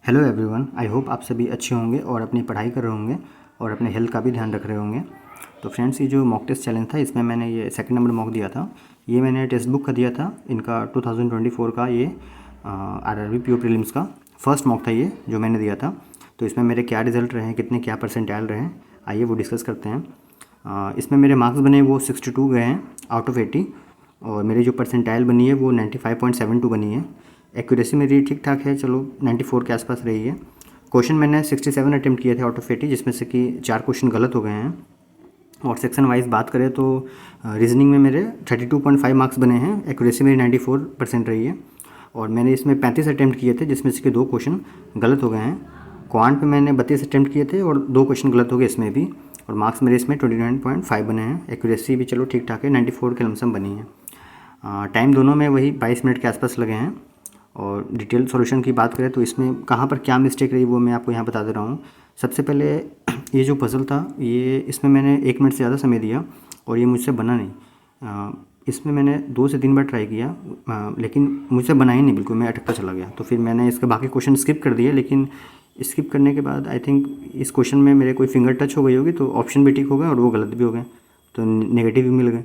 Hello everyone, I hope आप सभी अच्छे होंगे और अपनी पढ़ाई कर रहे होंगे और अपने हेल्थ का भी ध्यान रख रहे होंगे। तो फ्रेंड्स, ये जो मॉक टेस्ट चैलेंज था इसमें मैंने ये सेकंड नंबर मॉक दिया था। ये मैंने टेक्स्ट बुक का दिया था इनका 2024 का। ये आरआरबी पीओ प्रीलिम्स का फर्स्ट मॉक था ये जो मैंने दिया था। तो इसमें मेरे क्या रिजल्ट रहे हैं, कितने क्या परसेंटाइल रहे हैं, आइए वो डिस्कस करते हैं। इसमें मेरे मार्क्स बने वो 62 गए हैं आउट ऑफ 80 और मेरी जो परसेंटाइल बनी है वो 95.72 बनी है। एक्यूरेसी मेरी ठीक ठाक है, चलो 94 के आसपास रही है। क्वेश्चन मैंने 67 अटेम्प्ट किए थे आउट ऑफ 80, जिसमें से कि 4 क्वेश्चन गलत हो गए हैं। और सेक्शन वाइज बात करें तो रीजनिंग में मेरे 32.5 मार्क्स बने हैं, एक्यूरेसी मेरी 94% रही है। और मैंने इसमें 35 अटेम्प्ट किए थे, जिसमें से कि 2 क्वेश्चन गलत हो गए हैं। क्वांट पे मैंने 32 अटेम्प्ट किए थे और 2 क्वेश्चन गलत हो गए इसमें भी। और मार्क्स मेरे इसमें 29.5 बने हैं। एक्यूरेसी भी चलो ठीक ठाक है, 94 के लमसम बनी है। टाइम दोनों में वही 22 मिनट के आसपास लगे हैं। और डिटेल सॉल्यूशन की बात करें तो इसमें कहाँ पर क्या मिस्टेक रही वो मैं आपको यहाँ बता दे रहा हूँ। सबसे पहले ये जो पज़ल था ये इसमें मैंने 1 मिनट से ज़्यादा समय दिया और ये मुझसे बना नहीं। इसमें मैंने 2 से 3 बार ट्राई किया, लेकिन मुझसे बना ही नहीं, बिल्कुल मैं अटकता चला गया। तो फिर मैंने इसके बाकी क्वेश्चन स्किप कर दिए, लेकिन स्किप करने के बाद आई थिंक इस क्वेश्चन में मेरे कोई फिंगर टच हो गई होगी, तो ऑप्शन भी ठीक हो गए और वो गलत भी हो गए, तो नेगेटिव भी मिल गए।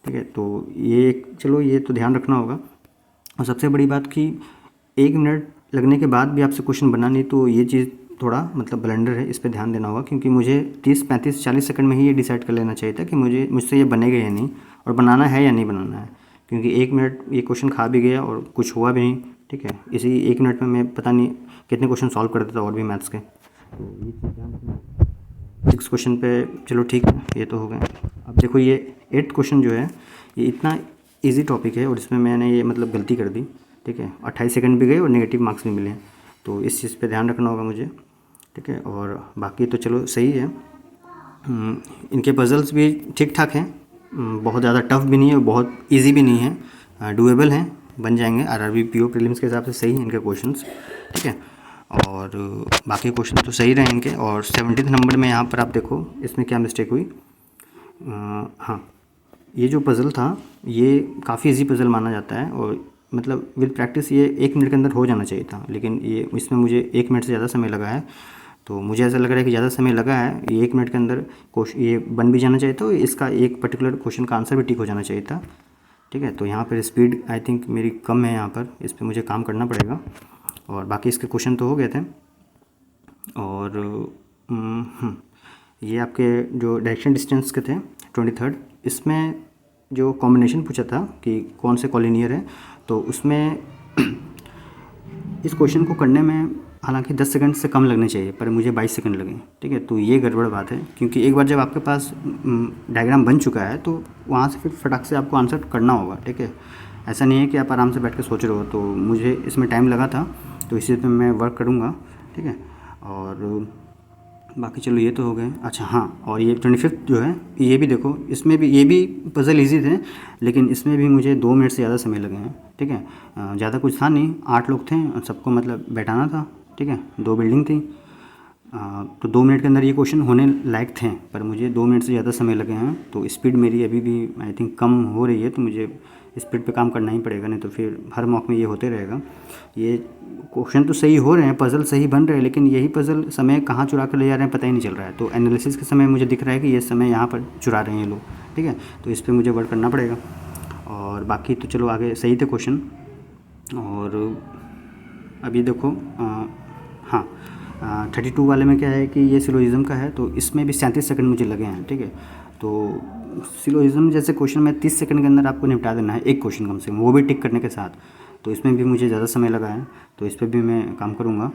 ठीक है, तो ये चलो ये तो ध्यान रखना होगा। और सबसे बड़ी बात कि 1 मिनट लगने के बाद भी आपसे क्वेश्चन बना नहीं, तो ये चीज़ थोड़ा मतलब ब्लंडर है, इस पर ध्यान देना होगा। क्योंकि मुझे 30, 35, 40 सेकंड में ही ये डिसाइड कर लेना चाहिए था कि मुझसे ये बनेगा या नहीं और बनाना है या नहीं बनाना है। क्योंकि 1 मिनट ये क्वेश्चन खा भी गया और कुछ हुआ भी नहीं। ठीक है, इसी 1 मिनट में मैं पता नहीं कितने क्वेश्चन सॉल्व कर देता और भी मैथ्स के। तो ये चीज़ ध्यान रखना। 6 क्वेश्चन पे चलो ठीक है, ये तो हो गए। अब देखो ये 8th क्वेश्चन जो है ये इतना इजी टॉपिक है और इसमें मैंने ये मतलब गलती कर दी। ठीक है, 28 सेकंड भी गए और नेगेटिव मार्क्स भी मिले, तो इस चीज़ पे ध्यान रखना होगा मुझे। ठीक है, और बाकी तो चलो सही है। इनके पजल्स भी ठीक ठाक हैं, बहुत ज़्यादा टफ भी नहीं है और बहुत इजी भी नहीं है, डूएबल हैं, बन जाएंगे। आरआरबी पीओ प्रीलिम्स के हिसाब से सही हैं इनके क्वेश्चंस। ठीक है, और बाकी क्वेश्चन तो सही रहे इनके। और 70th नंबर में यहाँ पर आप देखो इसमें क्या मिस्टेक हुई। हाँ, ये जो पज़ल था ये काफ़ी इजी पज़ल माना जाता है और मतलब विद प्रैक्टिस ये 1 मिनट के अंदर हो जाना चाहिए था, लेकिन ये इसमें मुझे 1 मिनट से ज़्यादा समय लगा है। तो मुझे ऐसा लग रहा है कि ज़्यादा समय लगा है, ये 1 मिनट के अंदर क्वेश्चन ये बन भी जाना चाहिए था, इसका एक पर्टिकुलर क्वेश्चन का आंसर भी ठीक हो जाना चाहिए था। ठीक है, तो यहाँ पर स्पीड आई थिंक मेरी कम है, यहाँ पर इस पर मुझे काम करना पड़ेगा। और बाकी इसके क्वेश्चन तो हो गए थे। और ये आपके जो डायरेक्शन डिस्टेंस के थे 23rd, इसमें जो कॉम्बिनेशन पूछा था कि कौन से कॉलिनियर है, तो उसमें इस क्वेश्चन को करने में हालांकि 10 सेकंड से कम लगने चाहिए, पर मुझे 22 सेकंड लगे। ठीक है, तो ये गड़बड़ बात है, क्योंकि एक बार जब आपके पास डायग्राम बन चुका है तो वहाँ से फिर फटाक से आपको आंसर करना होगा। ठीक है, ऐसा नहीं है कि आप आराम से बैठ के सोच रहे हो। तो मुझे इसमें टाइम लगा था, तो इसी पे मैं वर्क करूँगा। ठीक है, और बाकी चलो ये तो हो गए। अच्छा हाँ, और ये 25th जो है ये भी देखो, इसमें भी ये भी पज़ल इजी थे, लेकिन इसमें भी मुझे 2 मिनट से ज़्यादा समय लगे हैं। ठीक है, ज़्यादा कुछ था नहीं, 8 लोग थे, सबको मतलब बैठाना था। ठीक है, 2 बिल्डिंग थी, तो 2 मिनट के अंदर ये क्वेश्चन होने लायक थे, पर मुझे 2 मिनट से ज़्यादा समय लगे हैं। तो स्पीड मेरी अभी भी आई थिंक कम हो रही है, तो मुझे स्पीड पे काम करना ही पड़ेगा, नहीं तो फिर हर मॉक में ये होते रहेगा। ये क्वेश्चन तो सही हो रहे हैं, पज़ल सही बन रहे हैं, लेकिन यही पज़ल समय कहाँ चुरा कर ले जा रहे हैं पता ही नहीं चल रहा है। तो एनालिसिस के समय मुझे दिख रहा है कि ये समय यहाँ पर चुरा रहे हैं ये लोग। ठीक है, तो इस पर मुझे वर्क करना पड़ेगा। और बाकी तो चलो आगे सही थे क्वेश्चन। और अभी देखो हाँ, 32 वाले में क्या है कि ये सिलोजिज्म का है, तो इसमें भी 37 सेकंड मुझे लगे हैं। ठीक है, तो सिलोजिज्म जैसे क्वेश्चन में 30 सेकंड के अंदर आपको निपटा देना है, एक क्वेश्चन कम से कम, वो भी टिक करने के साथ। तो इसमें भी मुझे ज़्यादा समय लगा है, तो इस पर भी मैं काम करूँगा।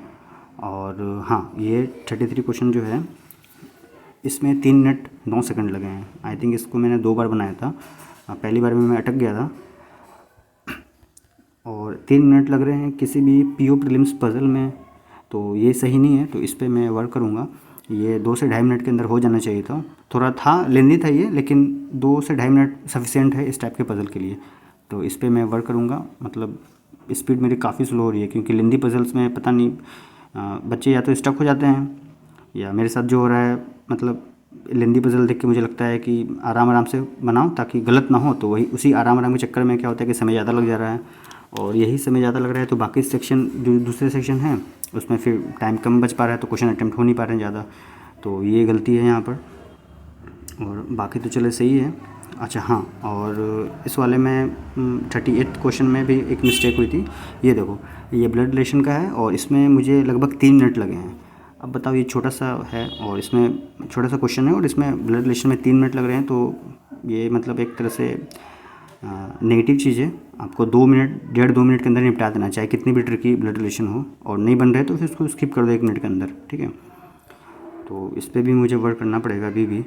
और हाँ, ये 33 क्वेश्चन जो है इसमें 3 मिनट 9 सेकंड लगे हैं। आई थिंक इसको मैंने 2 बार बनाया था, पहली बार में मैं अटक गया था। और 3 मिनट लग रहे हैं किसी भी पीओ प्रीलिम्स पज़ल में, तो ये सही नहीं है, तो इस पर मैं वर्क करूँगा। ये 2 से ढाई मिनट के अंदर हो जाना चाहिए था। थोड़ा था लेंदी था ये, लेकिन 2 से ढाई मिनट सफिशिएंट है इस टाइप के पज़ल के लिए। तो इस पर मैं वर्क करूँगा। मतलब स्पीड मेरी काफ़ी स्लो हो रही है, क्योंकि लेंदी पज़ल्स में पता नहीं बच्चे या तो स्टक हो जाते हैं, या मेरे साथ जो हो रहा है मतलब लेंदी पज़ल देख के मुझे लगता है कि आराम आराम से बनाओ ताकि गलत ना हो। तो वही उसी आराम आराम के चक्कर में क्या होता है कि समय ज़्यादा लग जा रहा है, और यही समय ज़्यादा लग रहा है। तो बाकी सेक्शन जो दूसरे सेक्शन हैं उसमें फिर टाइम कम बच पा रहा है तो क्वेश्चन अटैम्प्ट हो नहीं पा रहे हैं ज़्यादा, तो ये गलती है यहाँ पर। और बाकी तो चले सही है। अच्छा हाँ, और इस वाले में 38 क्वेश्चन में भी एक मिस्टेक हुई थी। ये देखो, ये ब्लड रिलेशन का है और इसमें मुझे लगभग 3 मिनट लगे हैं। अब बताओ, ये छोटा सा है और इसमें छोटा सा क्वेश्चन है और इसमें ब्लड रिलेशन में 3 मिनट लग रहे हैं, तो ये मतलब एक तरह से नेगेटिव चीज़ है। आपको 2 मिनट, 1.5-2 मिनट के अंदर निपटा देना, चाहे कितनी भी ट्रिकी ब्लड रिलेशन हो, और नहीं बन रहे तो फिर उसको स्किप कर दो 1 मिनट के अंदर, ठीक है। तो इस पर भी मुझे वर्क करना पड़ेगा अभी भी।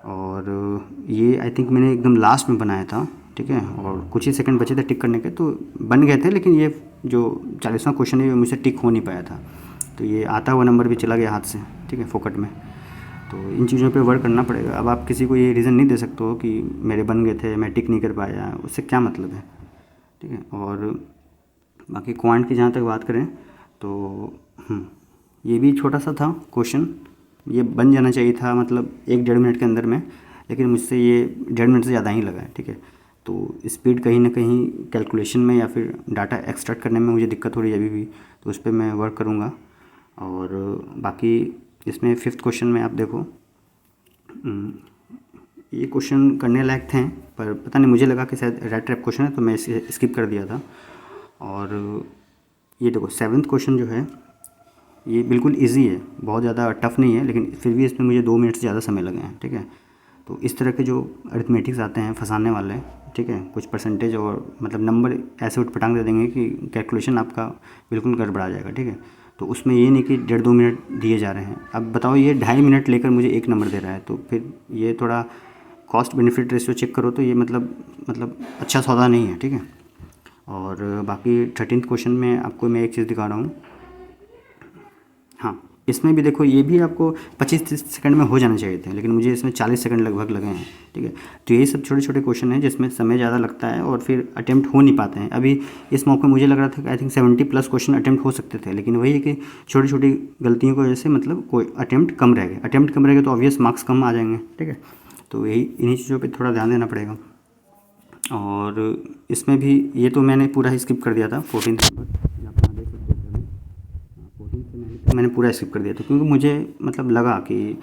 और ये आई थिंक मैंने एकदम लास्ट में बनाया था, ठीक है, और कुछ ही सेकंड बचे थे टिक करने के, तो बन गए थे, लेकिन ये जो 40वां क्वेश्चन है ये मुझसे टिक हो नहीं पाया था, तो ये आता हुआ नंबर भी चला गया हाथ से, ठीक है, फोकट में। तो इन चीज़ों पे वर्क करना पड़ेगा। अब आप किसी को ये रीज़न नहीं दे सकते हो कि मेरे बन गए थे, मैं टिक नहीं कर पाया, उससे क्या मतलब है, ठीक है। और बाकी क्वांट की जहाँ तक बात करें तो ये भी छोटा सा था क्वेश्चन, ये बन जाना चाहिए था मतलब 1-1.5 मिनट के अंदर में, लेकिन मुझसे ये 1.5 मिनट से ज़्यादा ही लगा है, ठीक है। तो स्पीड कहीं ना कहीं कैलकुलेशन में या फिर डाटा एक्सट्रैक्ट करने में मुझे दिक्कत हो रही है अभी भी, तो उस पर मैं वर्क करूँगा। और बाकी इसमें 5th क्वेश्चन में आप देखो, ये क्वेश्चन करने लायक थे, पर पता नहीं, मुझे लगा कि शायद रेड ट्रैप क्वेश्चन है तो मैं इसे स्किप कर दिया था। और ये देखो 7th क्वेश्चन जो है ये बिल्कुल इजी है, बहुत ज़्यादा टफ नहीं है, लेकिन फिर भी इसमें मुझे 2 मिनट से ज़्यादा समय लगे हैं, ठीक है। तो इस तरह के जो अरिथमेटिक्स आते हैं फंसाने वाले, ठीक है, कुछ परसेंटेज और मतलब नंबर ऐसे उठपटांग दे देंगे कि कैलकुलेशन आपका बिल्कुल गड़बड़ा जाएगा, ठीक है। तो उसमें ये नहीं कि 1.5-2 मिनट दिए जा रहे हैं। अब बताओ, ये 2.5 मिनट लेकर मुझे 1 नंबर दे रहा है, तो फिर ये थोड़ा कॉस्ट बेनिफिट रेशियो चेक करो तो ये मतलब अच्छा सौदा नहीं है, ठीक है। और बाकी 13th क्वेश्चन में आपको मैं एक चीज़ दिखा रहा हूँ। हाँ, इसमें भी देखो, ये भी आपको 25-30 सेकंड में हो जाना चाहिए थे, लेकिन मुझे इसमें 40 सेकंड लगभग लगे हैं, ठीक है। तो यही सब छोटे छोटे क्वेश्चन हैं जिसमें समय ज़्यादा लगता है और फिर अटेम्प्ट हो नहीं पाते हैं। अभी इस मौके मुझे लग रहा था कि आई थिंक 70+ क्वेश्चन अटेम्प्ट हो सकते थे, लेकिन वही है कि छोटी छोटी गलतियों की वजह से मतलब कोई अटेम्प्ट कम रह गए। अटेम्प्ट कम रह गए तो ऑब्वियस मार्क्स कम आ जाएंगे, ठीक है। तो यही इन्हीं चीज़ों पर थोड़ा ध्यान देना पड़ेगा। और इसमें भी ये तो मैंने पूरा ही स्किप कर दिया था 14th नंबर, मैंने पूरा स्किप कर दिया था क्योंकि मुझे मतलब लगा कि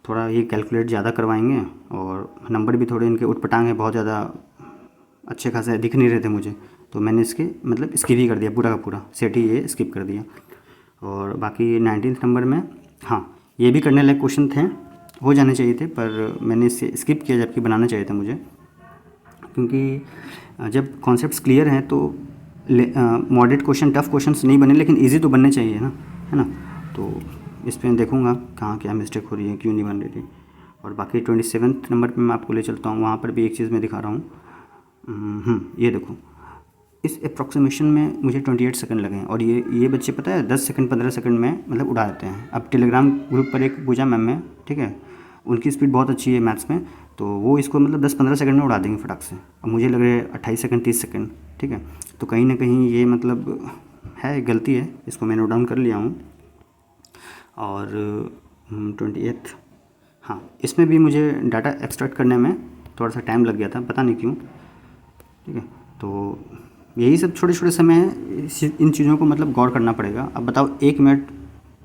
थोड़ा ये कैलकुलेट ज़्यादा करवाएंगे और नंबर भी थोड़े इनके उठपटांग हैं, बहुत ज़्यादा अच्छे खासे दिख नहीं रहे थे मुझे, तो मैंने इसके मतलब स्किप ही कर दिया, पूरा का पूरा सेट ही ये स्किप कर दिया। और बाकी 19th नंबर में हाँ, ये भी करने लायक क्वेश्चन थे, हो जाने चाहिए थे, पर मैंने इसे स्किप किया, जबकि बनाना चाहिए था मुझे, क्योंकि जब कॉन्सेप्ट्स क्लियर हैं तो मॉडरेट क्वेश्चन, टफ क्वेश्चंस नहीं बने, लेकिन इजी तो बनने चाहिए ना, है ना। तो इस पर देखूँगा कहाँ क्या मिस्टेक हो रही है, क्यों नहीं बन रही थी। और बाकी 27th नंबर पे मैं आपको ले चलता हूँ, वहाँ पर भी एक चीज़ मैं दिखा रहा हूँ। ये देखो, इस अप्रॉक्सीमेशन में मुझे 28 सेकंड लगे हैं और ये बच्चे पता है 10 सेकंड 15 सेकंड में मतलब उड़ा देते हैं। अब टेलीग्राम ग्रुप पर एक पूजा मैम है, ठीक है, उनकी स्पीड बहुत अच्छी है मैथ्स में, तो वो इसको मतलब 10-15 सेकंड में उड़ा देंगे फटाक से। अब मुझे लग रहा है 28 सेकंड 30 सेकंड, ठीक है। तो कहीं ना कहीं ये मतलब है, गलती है, इसको मैं नोट डाउन कर लिया हूँ। और 28th, हाँ, इसमें भी मुझे डाटा एक्सट्रैक्ट करने में थोड़ा सा टाइम लग गया था, पता नहीं क्यों, ठीक है। तो यही सब छोटे छोटे समय है, इन चीज़ों को मतलब गौर करना पड़ेगा। अब बताओ 1 मिनट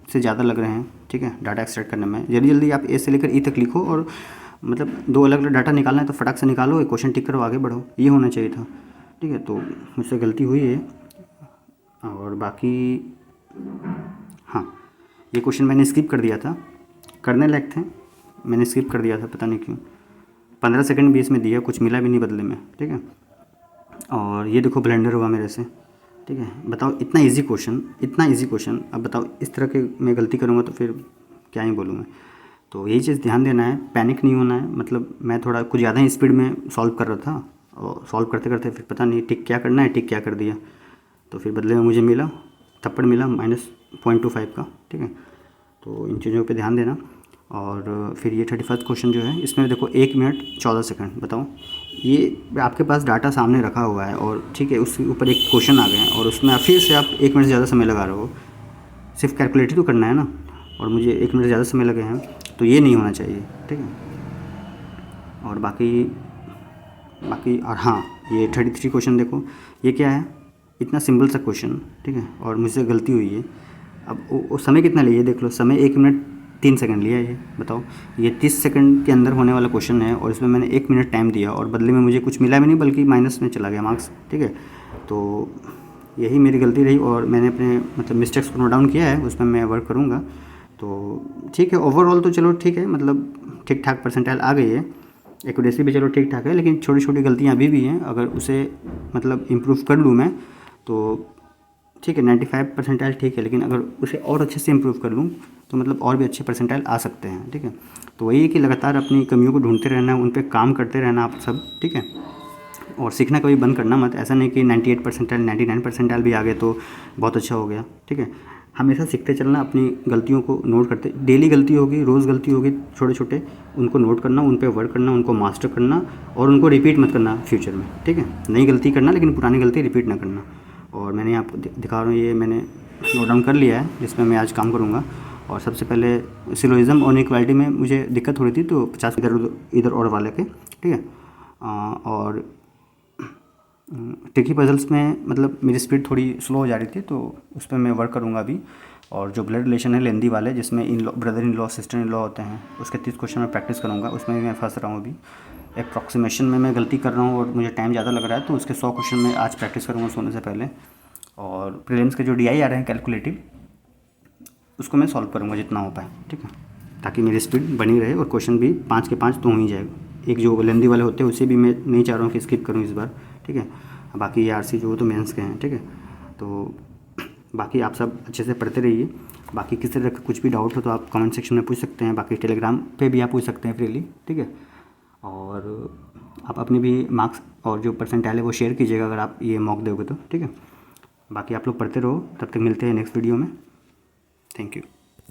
से ज़्यादा लग रहे हैं, ठीक है, डाटा एक्सट्रैक्ट करने में। जल्दी जल्दी आप ए से लेकर ई तक लिखो और मतलब 2 अलग अलग डाटा निकालना है तो फटाक से निकालो, एक क्वेश्चन टिक करो, आगे बढ़ो, ये होना चाहिए था, ठीक है। तो मुझसे गलती हुई है। और बाकी हाँ, ये क्वेश्चन मैंने स्किप कर दिया था, करने लायक थे, मैंने स्किप कर दिया था, पता नहीं क्यों। 15 सेकंड भी इसमें दिया, कुछ मिला भी नहीं बदले में, ठीक है। और ये देखो ब्लेंडर हुआ मेरे से, ठीक है। बताओ, इतना इजी क्वेश्चन, इतना इजी क्वेश्चन, अब बताओ इस तरह के मैं गलती करूँगा तो फिर क्या ही बोलूँ मैं। तो यही चीज़ ध्यान देना है, पैनिक नहीं होना है। मतलब मैं थोड़ा कुछ ज़्यादा ही स्पीड में सॉल्व कर रहा था और सॉल्व करते करते फिर पता नहीं टिक क्या करना है, टिक क्या कर दिया, तो फिर बदले में मुझे मिला थप्पड़, मिला -0.25 का, ठीक है। तो इन चीज़ों पे ध्यान देना। और फिर ये 31st क्वेश्चन जो है, इसमें देखो 1 मिनट 14 सेकंड। बताओ, ये आपके पास डाटा सामने रखा हुआ है और ठीक है, उसके ऊपर एक क्वेश्चन आ गया है और उसमें फिर से आप 1 मिनट से ज़्यादा समय लगा रहे हो, सिर्फ कैलकुलेट ही तो करना है ना, और मुझे 1 मिनट ज़्यादा समय लगे हैं, तो ये नहीं होना चाहिए, ठीक है। और बाकी और हाँ, ये 33 क्वेश्चन देखो, ये क्या है, इतना सिंपल सा क्वेश्चन, ठीक है, और मुझसे गलती हुई है। अब वो समय कितना लिया, देख लो, समय 1 मिनट 3 सेकंड लिया ये, बताओ। ये 30 सेकंड के अंदर होने वाला क्वेश्चन है और इसमें मैंने 1 मिनट टाइम दिया और बदले में मुझे कुछ मिला भी नहीं, बल्कि माइनस में चला गया मार्क्स, ठीक है। तो यही मेरी गलती रही और मैंने अपने मतलब मिस्टेक्स को नोट डाउन किया है, उसमें मैं वर्क करूँगा। तो ठीक है, ओवरऑल तो चलो ठीक है, मतलब ठीक ठाक परसेंटाइल आ गई है, एक्यूरेसी भी चलो ठीक ठाक है, लेकिन छोटी छोटी गलतियाँ अभी भी हैं। अगर उसे मतलब इम्प्रूव कर लूँ मैं तो ठीक है, 95 परसेंटाइल ठीक है, लेकिन अगर उसे और अच्छे से इम्प्रूव कर लूँ तो मतलब और भी अच्छे परसेंटाइल आ सकते हैं, ठीक है। तो वही है कि लगातार अपनी कमियों को ढूंढते रहना, उन पे काम करते रहना आप सब, ठीक है। और सीखना कभी बंद करना मत, ऐसा नहीं कि 98 परसेंटाइल 99 परसेंटाइल भी आ गए तो बहुत अच्छा हो गया, ठीक है। हमेशा सीखते चलना, अपनी गलतियों को नोट करते, डेली गलती होगी, रोज़ गलती होगी, छोटे छोटे उनको नोट करना, उन पे वर्क करना, उनको मास्टर करना और उनको रिपीट मत करना फ्यूचर में, ठीक है। नई गलती करना लेकिन पुरानी गलती रिपीट ना करना। और मैंने आपको दिखा रहा हूँ, ये मैंने नोट डाउन कर लिया है जिसमें मैं आज काम करूँगा। और सबसे पहले सिलोइज़म और इक्वालिटी में मुझे दिक्कत हो रही थी, तो 50 इधर और वाले के, ठीक है। और ट्रिकी पजल्स में मतलब मेरी स्पीड थोड़ी स्लो हो जा रही थी, तो उस पर मैं वर्क करूँगा अभी। और जो ब्लड रिलेशन है लेंदी वाले, जिसमें in law, brother in law, sister in law होते हैं, उसके 30 क्वेश्चन मैं प्रैक्टिस करूँगा, उसमें भी मैं फंस रहा हूँ अभी। अप्रॉक्सीमेशन में मैं गलती कर रहा हूँ और मुझे टाइम ज़्यादा लग रहा है, तो उसके 100 क्वेश्चन मैं आज प्रैक्टिस करूँगा सोने से पहले। और प्रीलिम्स के जो DI आ रहे हैं कैलकुलेटिव, उसको मैं सॉल्व करूँगा जितना हो पाए, ठीक है, ताकि मेरी स्पीड बनी रहे और क्वेश्चन भी 5 के 5 तो हो ही जाएगा। एक जो लेंदी वाले होते हैं उसे भी मैं नहीं चाह रहा हूँ कि स्किप करूँ इस बार, ठीक है। बाकी ये RC जो तो मेंस के हैं, ठीक है। तो बाकी आप सब अच्छे से पढ़ते रहिए। बाकी किसी तरह का कुछ भी डाउट हो तो आप कमेंट सेक्शन में पूछ सकते हैं, बाकी टेलीग्राम पे भी आप पूछ सकते हैं फ्रीली, ठीक है। और आप अपने भी मार्क्स और जो परसेंटाइल है वो शेयर कीजिएगा अगर आप ये मॉक दोगे तो, ठीक है। बाकी आप लोग पढ़ते रहो, तब तक मिलते हैं नेक्स्ट वीडियो में। Thank you.